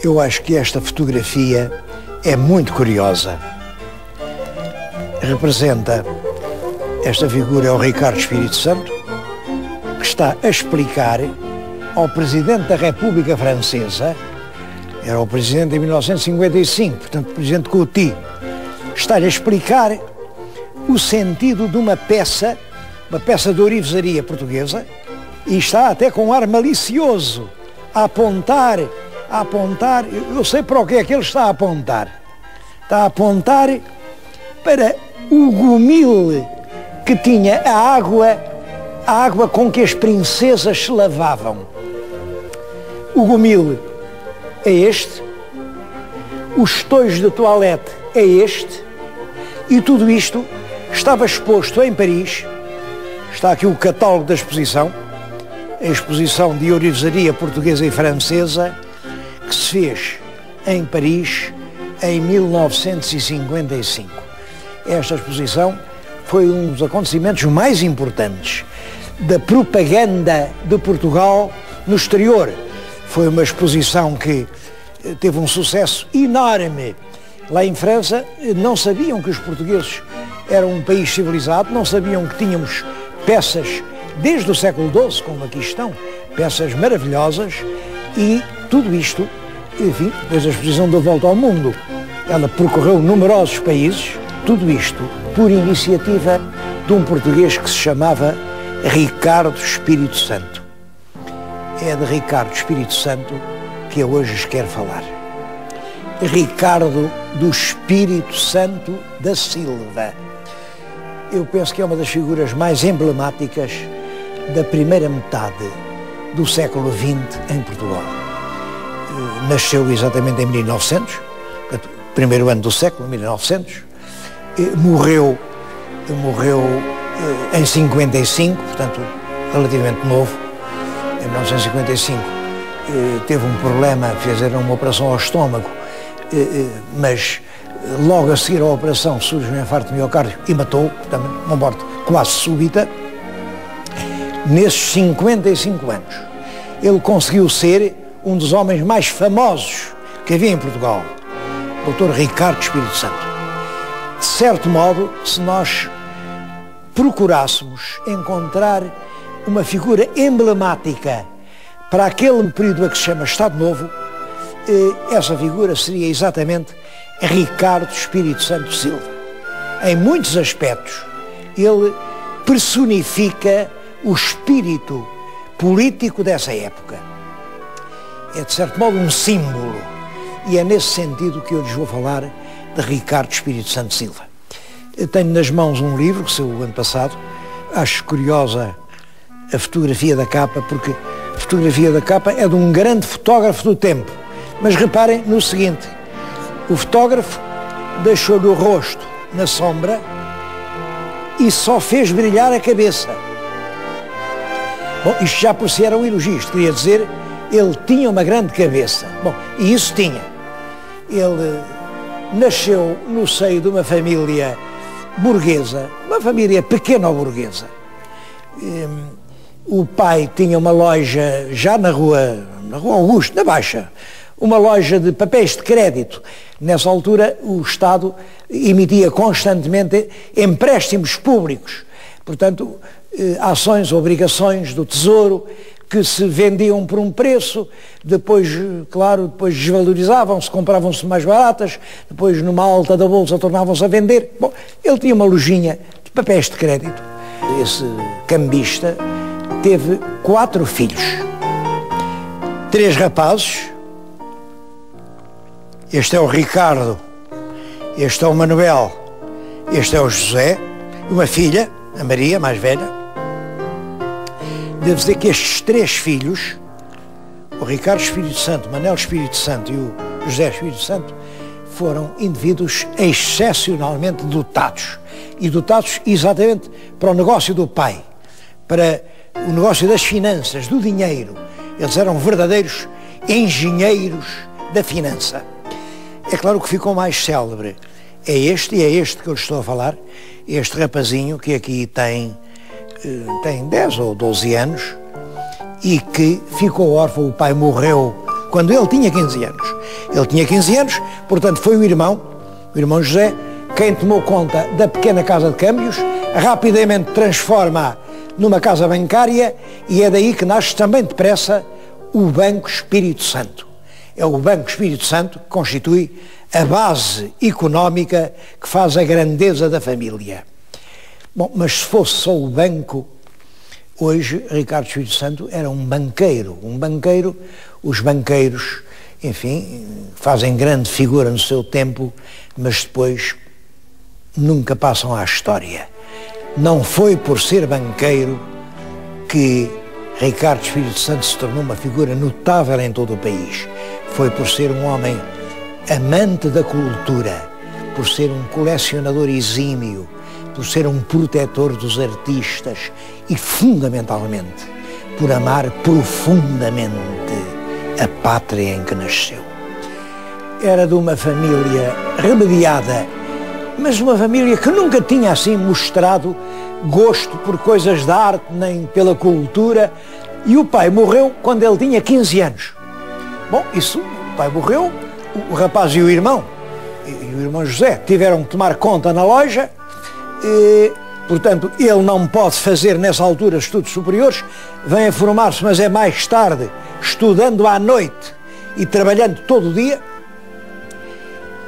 Eu acho que esta fotografia é muito curiosa. Representa, esta figura é o Ricardo Espírito Santo, que está a explicar ao Presidente da República Francesa, era o Presidente em 1955, portanto, Presidente Couty, está-lhe a explicar o sentido de uma peça de ourivesaria portuguesa, e está até com um ar malicioso a apontar, eu sei para o que é que ele está a apontar. Está a apontar para o gomil que tinha a água com que as princesas se lavavam. O gomil é este, o estojo de toilette é este, e tudo isto estava exposto em Paris. Está aqui o catálogo da exposição, a exposição de ourivesaria portuguesa e francesa, que se fez em Paris em 1955. Esta exposição foi um dos acontecimentos mais importantes da propaganda de Portugal no exterior. Foi uma exposição que teve um sucesso enorme. Lá em França não sabiam que os portugueses eram um país civilizado, não sabiam que tínhamos peças desde o século XII, como aqui estão, peças maravilhosas, e tudo isto, enfim, desde a exposição da Volta ao Mundo, ela percorreu numerosos países, tudo isto por iniciativa de um português que se chamava Ricardo Espírito Santo. É de Ricardo Espírito Santo que eu hoje lhes quero falar. Ricardo do Espírito Santo da Silva. Eu penso que é uma das figuras mais emblemáticas da primeira metade do século XX em Portugal. Nasceu exatamente em 1900, primeiro ano do século, 1900, morreu em 55, portanto, relativamente novo. Em 1955 teve um problema, fizeram uma operação ao estômago, mas logo a seguir à operação surge um infarto de miocárdio e matou, portanto, uma morte quase súbita. Nesses 55 anos, ele conseguiu ser um dos homens mais famosos que havia em Portugal, Dr. Ricardo Espírito Santo. De certo modo, se nós procurássemos encontrar uma figura emblemática para aquele período a que se chama Estado Novo, essa figura seria exatamente Ricardo Espírito Santo Silva. Em muitos aspectos, ele personifica o espírito político dessa época. É, de certo modo, um símbolo, e é nesse sentido que eu lhes vou falar de Ricardo Espírito Santo Silva. Eu tenho nas mãos um livro que saiu o ano passado. Acho curiosa a fotografia da capa, porque a fotografia da capa é de um grande fotógrafo do tempo. Mas reparem no seguinte: o fotógrafo deixou-lhe o rosto na sombra e só fez brilhar a cabeça. Bom, isto já por si era um elogio, isto queria dizer, ele tinha uma grande cabeça. Bom, e isso tinha. Ele nasceu no seio de uma família burguesa, uma família pequeno-burguesa. O pai tinha uma loja já na rua Augusto, na Baixa, uma loja de papéis de crédito. Nessa altura, o Estado emitia constantemente empréstimos públicos, portanto, ações, obrigações do Tesouro, que se vendiam por um preço, depois, claro, depois desvalorizavam-se, compravam-se mais baratas, depois numa alta da bolsa tornavam-se a vender. Bom, ele tinha uma lojinha de papéis de crédito. Esse cambista teve 4 filhos, 3 rapazes. Este é o Ricardo, este é o Manuel, este é o José, uma filha, a Maria, mais velha. Devo dizer que estes 3 filhos, o Ricardo Espírito Santo, o Manuel Espírito Santo e o José Espírito Santo, foram indivíduos excepcionalmente dotados. E dotados exatamente para o negócio do pai, para o negócio das finanças, do dinheiro. Eles eram verdadeiros engenheiros da finança. É claro que o que ficou mais célebre é este, e é este que eu estou a falar, este rapazinho que aqui tem 10 ou 12 anos e que ficou órfão. O pai morreu quando ele tinha 15 anos. Ele tinha 15 anos, portanto foi o irmão José, quem tomou conta da pequena casa de câmbios, rapidamente transforma-a numa casa bancária e é daí que nasce também depressa o Banco Espírito Santo. É o Banco Espírito Santo que constitui a base económica que faz a grandeza da família. Bom, mas se fosse só o banco, hoje Ricardo Espírito Santo era um banqueiro. Os banqueiros, enfim, fazem grande figura no seu tempo, mas depois nunca passam à história. Não foi por ser banqueiro que Ricardo Espírito Santo se tornou uma figura notável em todo o país. Foi por ser um homem amante da cultura, por ser um colecionador exímio, por ser um protetor dos artistas e, fundamentalmente, por amar profundamente a pátria em que nasceu. Era de uma família remediada, mas uma família que nunca tinha assim mostrado gosto por coisas da arte nem pela cultura, e o pai morreu quando ele tinha 15 anos. Bom, o pai morreu, o rapaz e o irmão José tiveram que tomar conta na loja, portanto ele não pode fazer nessa altura estudos superiores, vem a formar-se, mas é mais tarde, estudando à noite e trabalhando todo o dia.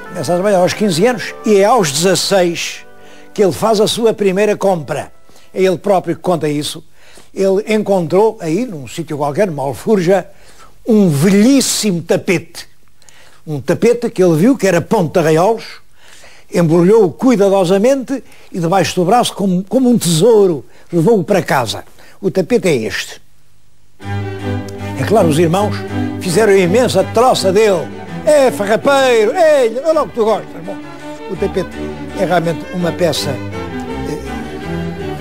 Começa a trabalhar aos 15 anos e é aos 16 que ele faz a sua primeira compra. É ele próprio que conta isso. Ele encontrou aí, num sítio qualquer, numa alforja, um velhíssimo tapete. Um tapete que ele viu que era ponto de arraiolos, embrulhou-o cuidadosamente e debaixo do braço, como um tesouro, levou-o para casa. O tapete é este. É claro, os irmãos fizeram a imensa troça dele. É farrapeiro, olha lá o que tu gostas. Bom, o tapete é realmente uma peça,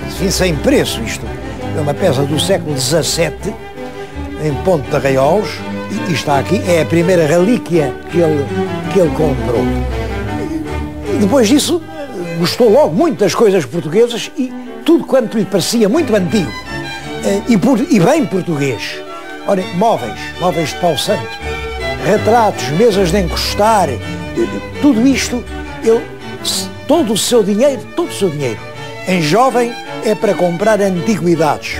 enfim, sem preço isto. É uma peça do século XVII, em ponto de arraiolos, e está aqui, é a primeira relíquia que ele comprou. Depois disso, gostou logo muito das coisas portuguesas e tudo quanto lhe parecia muito antigo e bem português. Olha, móveis de pau santo, retratos, mesas de encostar, tudo isto, todo o seu dinheiro, em jovem, é para comprar antiguidades.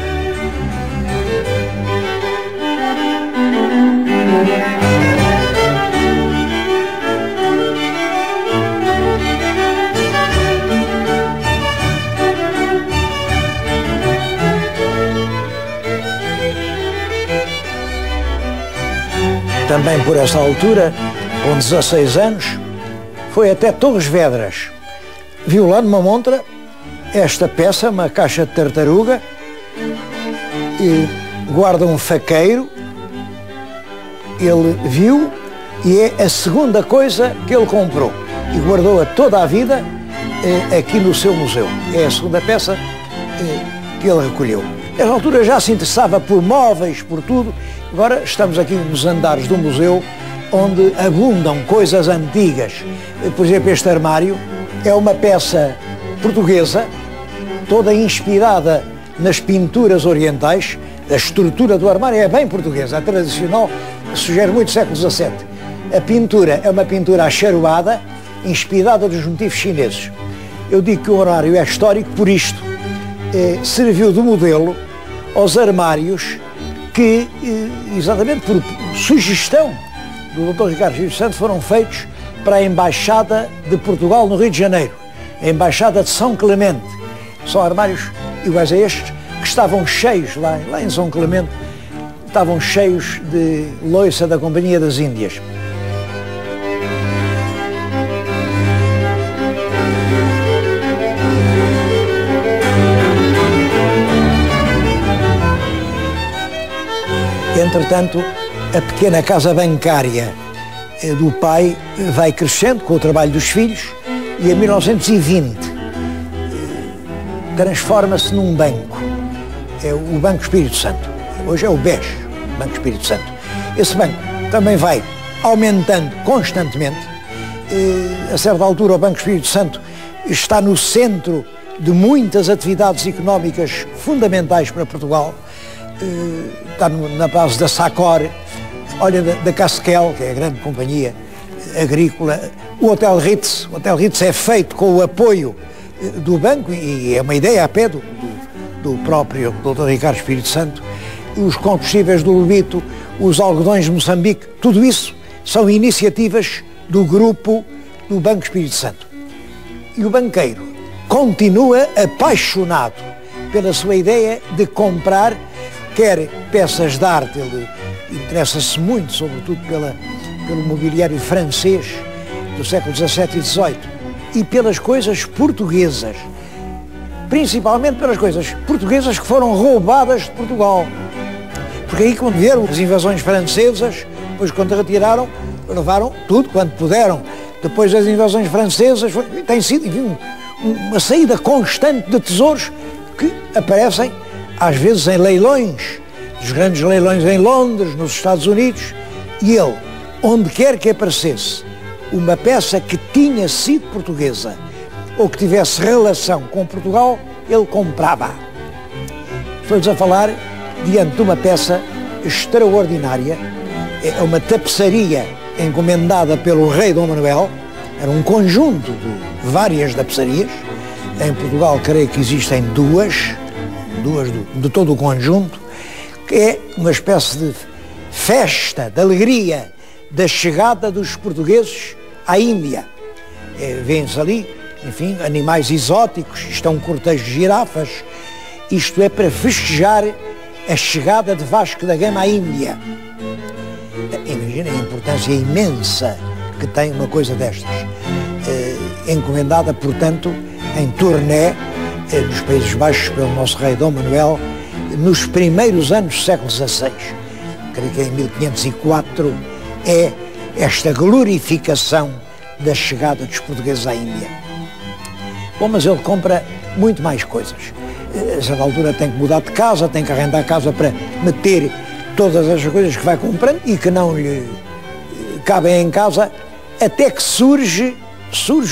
Também por essa altura, com 16 anos, foi até Torres Vedras. Viu lá numa montra esta peça, uma caixa de tartaruga, e guarda um faqueiro. Ele viu e é a segunda coisa que ele comprou e guardou-a toda a vida aqui no seu museu. É a segunda peça que ele recolheu. Nessa altura já se interessava por móveis, por tudo. Agora estamos aqui nos andares do museu, onde abundam coisas antigas. Por exemplo, este armário é uma peça portuguesa, toda inspirada nas pinturas orientais. A estrutura do armário é bem portuguesa, a tradicional, sugere muito século XVII. A pintura é uma pintura acharoada, inspirada dos motivos chineses. Eu digo que o armário é histórico por isto. Serviu de modelo aos armários que, exatamente por sugestão do Dr. Ricardo Espírito Santo, foram feitos para a Embaixada de Portugal no Rio de Janeiro, a Embaixada de São Clemente. São armários iguais a estes, que estavam cheios, lá em São Clemente, estavam cheios de louça da Companhia das Índias. Entretanto, a pequena casa bancária do pai vai crescendo com o trabalho dos filhos e em 1920 transforma-se num banco. É o Banco Espírito Santo. Hoje é o BES, Banco Espírito Santo. Esse banco também vai aumentando constantemente. A certa altura, o Banco Espírito Santo está no centro de muitas atividades económicas fundamentais para Portugal. Está na base da SACOR, olha, da Casquel, que é a grande companhia agrícola. O Hotel Ritz é feito com o apoio do banco e é uma ideia a pé do próprio Dr. Ricardo Espírito Santo. Os combustíveis do Lubito, os algodões de Moçambique, tudo isso são iniciativas do grupo do Banco Espírito Santo. E o banqueiro continua apaixonado pela sua ideia de comprar, quer peças de arte, ele interessa-se muito, sobretudo pelo mobiliário francês do século XVII e XVIII, e pelas coisas portuguesas, principalmente pelas coisas portuguesas que foram roubadas de Portugal. Porque aí, quando vieram as invasões francesas, depois quando retiraram, levaram tudo quanto puderam. Depois das invasões francesas, tem sido, enfim, uma saída constante de tesouros que aparecem, às vezes, em leilões, os grandes leilões em Londres, nos Estados Unidos, e ele, onde quer que aparecesse uma peça que tinha sido portuguesa ou que tivesse relação com Portugal, ele comprava. Estou-lhes a falar diante de uma peça extraordinária, é uma tapeçaria encomendada pelo rei Dom Manuel, era um conjunto de várias tapeçarias. Em Portugal, creio que existem duas de todo o conjunto, que é uma espécie de festa, de alegria, da chegada dos portugueses à Índia. Vêem-se ali, enfim, animais exóticos, estão um cortejo de girafas, isto é para festejar a chegada de Vasco da Gama à Índia. Imaginem a importância imensa que tem uma coisa destas. Encomendada, portanto, em turnê nos Países Baixos pelo nosso rei Dom Manuel, nos primeiros anos do século XVI. Creio que em 1504 é esta glorificação da chegada dos portugueses à Índia. Bom, mas ele compra muito mais coisas. A certa altura tem que mudar de casa, tem que arrendar a casa para meter todas as coisas que vai comprando e que não lhe cabem em casa, até que surge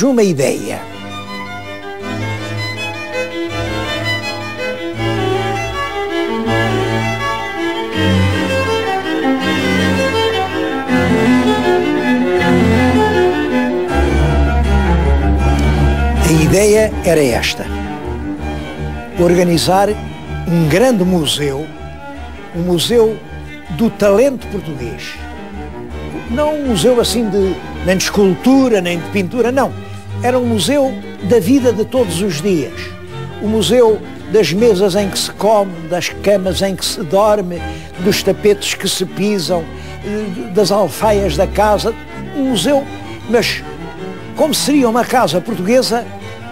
uma ideia. A ideia era esta: organizar um grande museu, um museu do talento português. Não um museu assim nem de escultura, nem de pintura, não. Era um museu da vida de todos os dias. O museu das mesas em que se come, das camas em que se dorme, dos tapetes que se pisam, das alfaias da casa. Um museu, mas como seria uma casa portuguesa,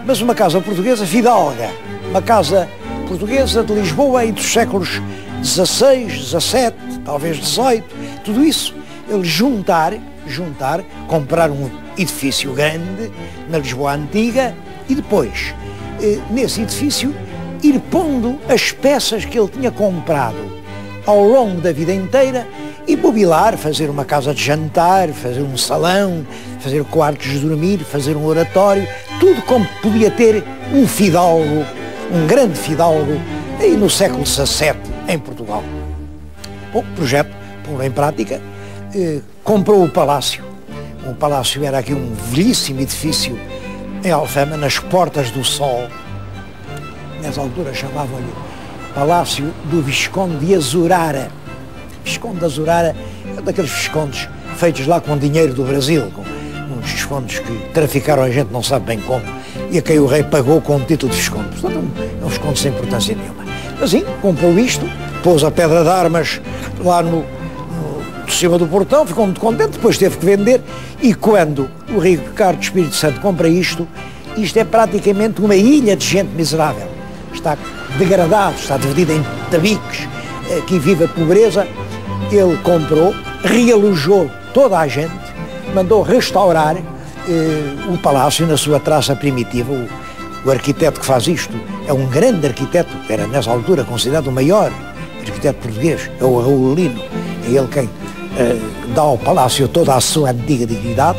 mas uma casa portuguesa fidalga. Uma casa portuguesa de Lisboa e dos séculos XVI, XVII, talvez XVIII, tudo isso. Ele juntar, comprar um edifício grande na Lisboa Antiga e depois, nesse edifício, ir pondo as peças que ele tinha comprado ao longo da vida inteira e mobilar, fazer uma casa de jantar, fazer um salão, fazer quartos de dormir, fazer um oratório, tudo como podia ter um fidalgo, um grande fidalgo, aí no século XVII, em Portugal. Bom, o projeto, pô-lo em prática, comprou o palácio. O palácio era aqui um velhíssimo edifício em Alfama, nas Portas do Sol. Nessa altura chamavam-lhe Palácio do Visconde de Azurara. Visconde de Azurara é daqueles viscondes feitos lá com dinheiro do Brasil, com uns viscondes que traficaram a gente não sabe bem como, e a quem o rei pagou com o título de visconde. Portanto, é um visconde sem importância nenhuma. Assim, comprou isto, pôs a pedra de armas lá de cima do portão, ficou muito contente, depois teve que vender, e quando o Ricardo Espírito Santo compra isto é praticamente uma ilha de gente miserável. Está degradado, está dividido em tabiques, aqui vive a pobreza. Ele comprou, realojou toda a gente, mandou restaurar o palácio na sua traça primitiva. O arquiteto que faz isto é um grande arquiteto, era nessa altura considerado o maior arquiteto português, é o Raul Lino. É ele quem dá ao palácio toda a sua antiga dignidade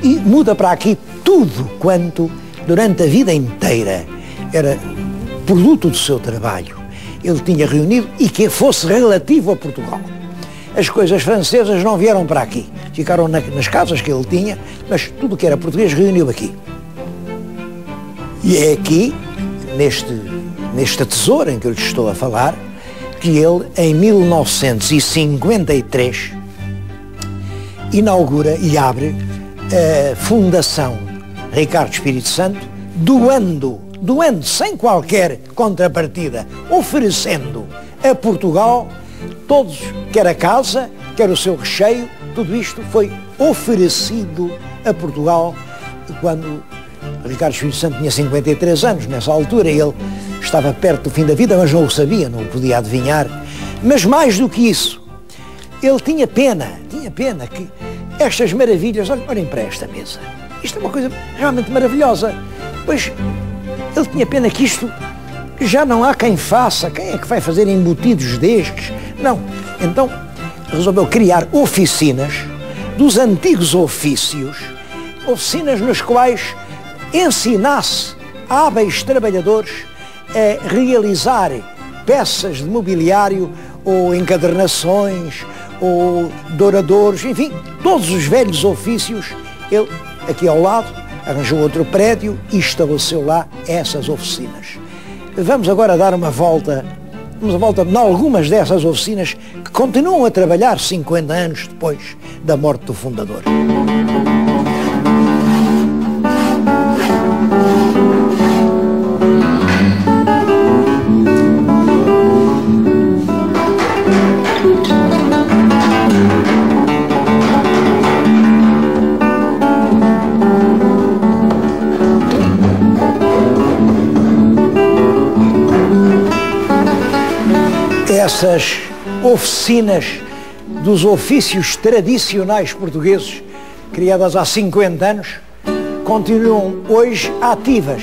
e muda para aqui tudo quanto durante a vida inteira era produto do seu trabalho ele tinha reunido e que fosse relativo a Portugal. as coisas francesas não vieram para aqui. Ficaram nas casas que ele tinha, mas tudo o que era português reuniu aqui. E é aqui, neste tesouro em que eu lhes estou a falar, que ele, em 1953, inaugura e abre a Fundação Ricardo Espírito Santo, doando sem qualquer contrapartida, oferecendo a Portugal todos, quer a casa, quer o seu recheio, tudo isto foi oferecido a Portugal quando Ricardo Espírito Santo tinha 53 anos. Nessa altura ele estava perto do fim da vida, mas não o sabia, não o podia adivinhar. Mas mais do que isso, ele tinha pena que estas maravilhas, olhem para esta mesa, isto é uma coisa realmente maravilhosa, pois ele tinha pena que isto já não há quem faça, quem é que vai fazer embutidos destes? Não, então resolveu criar oficinas dos antigos ofícios, oficinas nas quais ensinasse hábeis trabalhadores a realizar peças de mobiliário ou encadernações ou douradores, enfim, todos os velhos ofícios. Ele, aqui ao lado, arranjou outro prédio e estabeleceu lá essas oficinas. Vamos agora dar uma volta em algumas dessas oficinas que continuam a trabalhar 50 anos depois da morte do fundador. Essas oficinas dos ofícios tradicionais portugueses, criadas há 50 anos, continuam hoje ativas.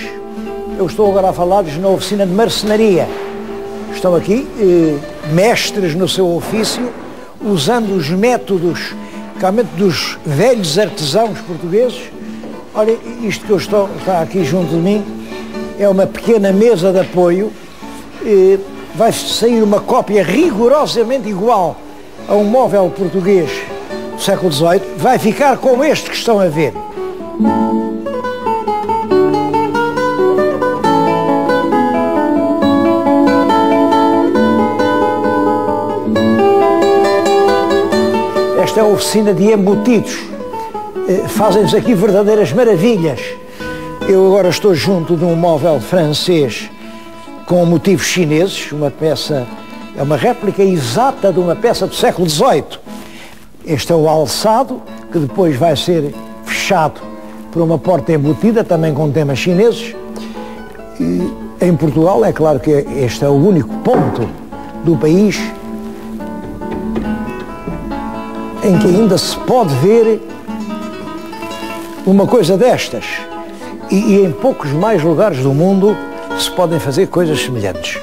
Eu estou agora a falar-lhes na oficina de marcenaria. Estão aqui mestres no seu ofício, usando os métodos realmente dos velhos artesãos portugueses. Olha, isto que está aqui junto de mim é uma pequena mesa de apoio. Vai sair uma cópia rigorosamente igual a um móvel português do século XVIII. Vai ficar como este que estão a ver. Esta é a oficina de embutidos. Fazem-se aqui verdadeiras maravilhas. Eu agora estou junto de um móvel francês com motivos chineses, uma peça, é uma réplica exata de uma peça do século XVIII. Este é o alçado, que depois vai ser fechado por uma porta embutida, também com temas chineses. E em Portugal, é claro que este é o único ponto do país em que ainda se pode ver uma coisa destas. E em poucos mais lugares do mundo se podem fazer coisas semelhantes.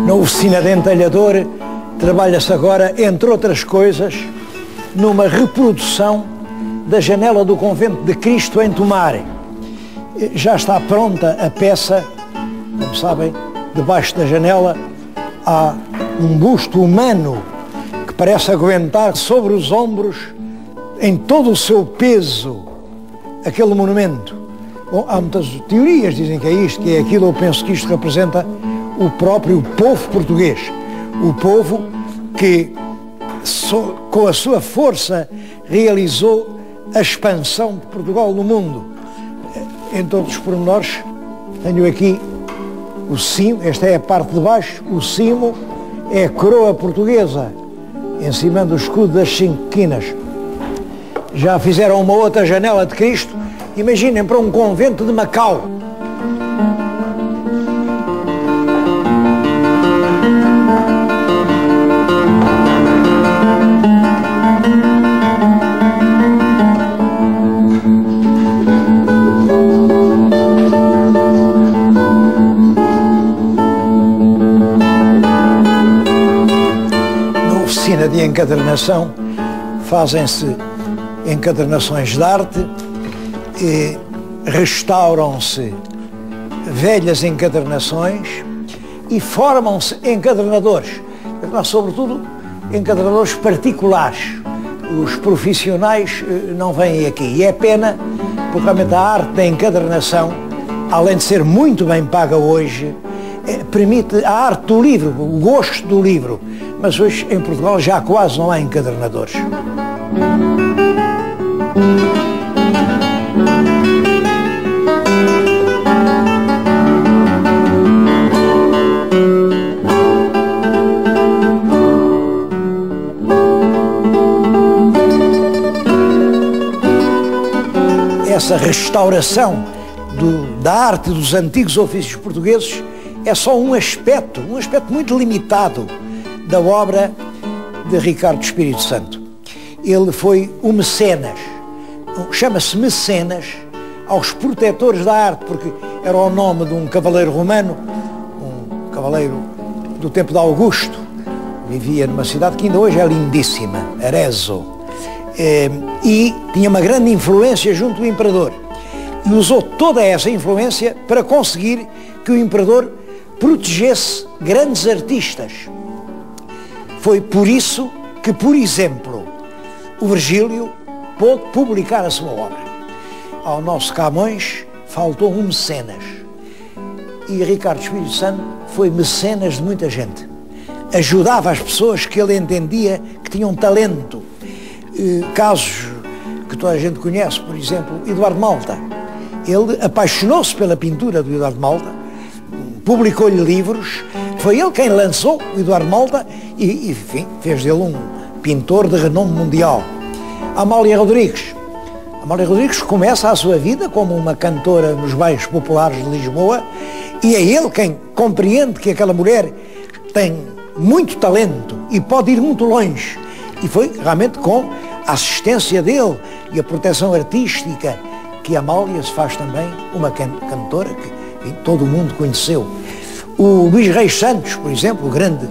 Na oficina de entalhador trabalha-se agora, entre outras coisas, numa reprodução da janela do convento de Cristo em Tomar. Já está pronta a peça, como sabem, debaixo da janela há um busto humano que parece aguentar sobre os ombros, em todo o seu peso, aquele monumento. Bom, há muitas teorias, dizem que é isto, que é aquilo. Eu penso que isto representa o próprio povo português. O povo que, com a sua força, realizou a expansão de Portugal no mundo. Em todos os pormenores, tenho aqui o cimo, esta é a parte de baixo, o cimo é a coroa portuguesa, em cima do escudo das 5 quinas. Já fizeram uma outra janela de Cristo, imaginem, para um convento de Macau. máquina de encadernação fazem-se encadernações de arte, restauram-se velhas encadernações e formam-se encadernadores, mas sobretudo encadernadores particulares. Os profissionais não vêm aqui e é pena, porque realmente a arte da encadernação, além de ser muito bem paga hoje, permite a arte do livro, o gosto do livro, mas hoje em Portugal já quase não há encadernadores. Essa restauração da arte dos antigos ofícios portugueses é só um aspecto muito limitado da obra de Ricardo Espírito Santo. Ele foi um mecenas, chama-se mecenas aos protetores da arte, porque era o nome de um cavaleiro romano, um cavaleiro do tempo de Augusto, vivia numa cidade que ainda hoje é lindíssima, Arezzo, e tinha uma grande influência junto do imperador. E usou toda essa influência para conseguir que o imperador protegesse grandes artistas. Foi por isso que, por exemplo, o Virgílio pôde publicar a sua obra. Ao nosso Camões faltou um mecenas. E Ricardo Espírito Santo foi mecenas de muita gente. Ajudava as pessoas que ele entendia que tinham talento. Casos que toda a gente conhece, por exemplo, Eduardo Malta. Ele apaixonou-se pela pintura do Eduardo Malta, publicou-lhe livros, foi ele quem lançou o Eduardo Malta e enfim, fez dele um pintor de renome mundial. Amália Rodrigues. Amália Rodrigues começa a sua vida como uma cantora nos bairros populares de Lisboa e é ele quem compreende que aquela mulher tem muito talento e pode ir muito longe. E foi realmente com a assistência dele e a proteção artística que a Amália se faz também uma cantora que enfim, todo o mundo conheceu. O Luís Reis Santos, por exemplo, o grande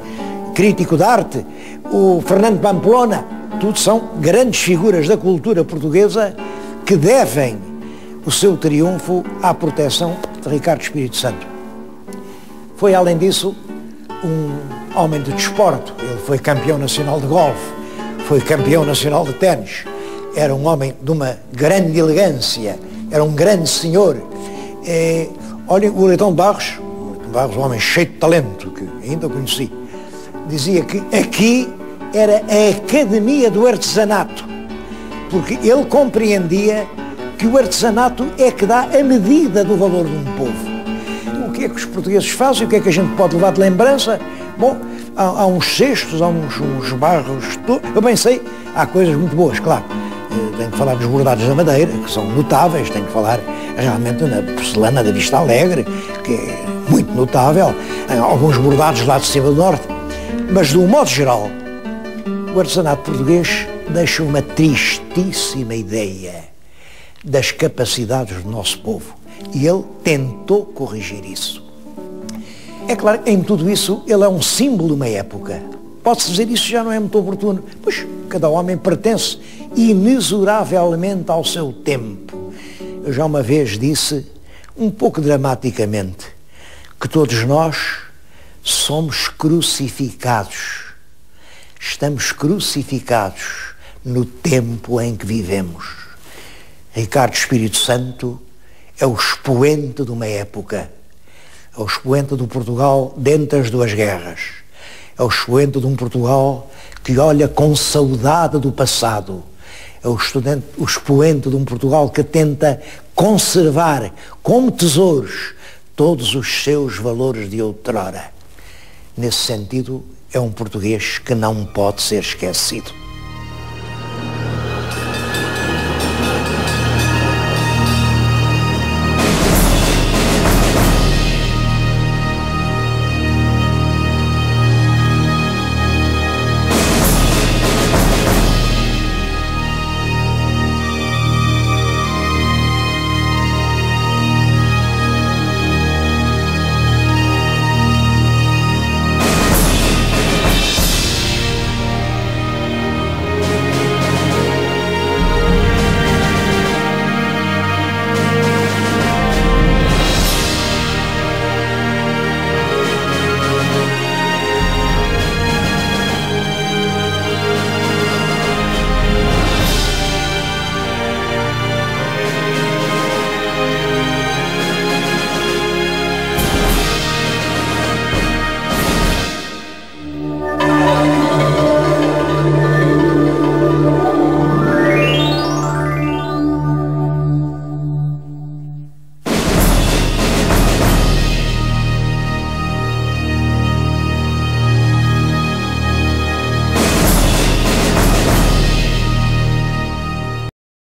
crítico de arte, o Fernando Pamplona, tudo são grandes figuras da cultura portuguesa que devem o seu triunfo à proteção de Ricardo Espírito Santo. Foi, além disso, um homem de desporto. Ele foi campeão nacional de golfe, foi campeão nacional de ténis. Era um homem de uma grande elegância, era um grande senhor. Olhem, o Leitão de Barros, um homem cheio de talento, que ainda o conheci, dizia que aqui era a Academia do Artesanato, porque ele compreendia que o artesanato é que dá a medida do valor de um povo. O que é que os portugueses fazem? O que é que a gente pode levar de lembrança? Bom, há uns cestos, há uns barros, eu bem sei, há coisas muito boas, claro. Tenho que falar dos bordados da Madeira, que são notáveis, tenho que falar realmente na porcelana da Vista Alegre, que é muito notável, alguns bordados lá de cima do norte, mas de um modo geral, o artesanato português deixa uma tristíssima ideia das capacidades do nosso povo e ele tentou corrigir isso. É claro, em tudo isso, ele é um símbolo de uma época. Pode-se dizer isso já não é muito oportuno, pois cada homem pertence inexoravelmente ao seu tempo. Eu já uma vez disse, um pouco dramaticamente, que todos nós somos crucificados. Estamos crucificados no tempo em que vivemos. Ricardo Espírito Santo é o expoente de uma época. É o expoente do Portugal dentre as duas guerras. É o expoente de um Portugal que olha com saudade do passado. É o expoente de um Portugal que tenta conservar como tesouros todos os seus valores de outrora. Nesse sentido, é um português que não pode ser esquecido.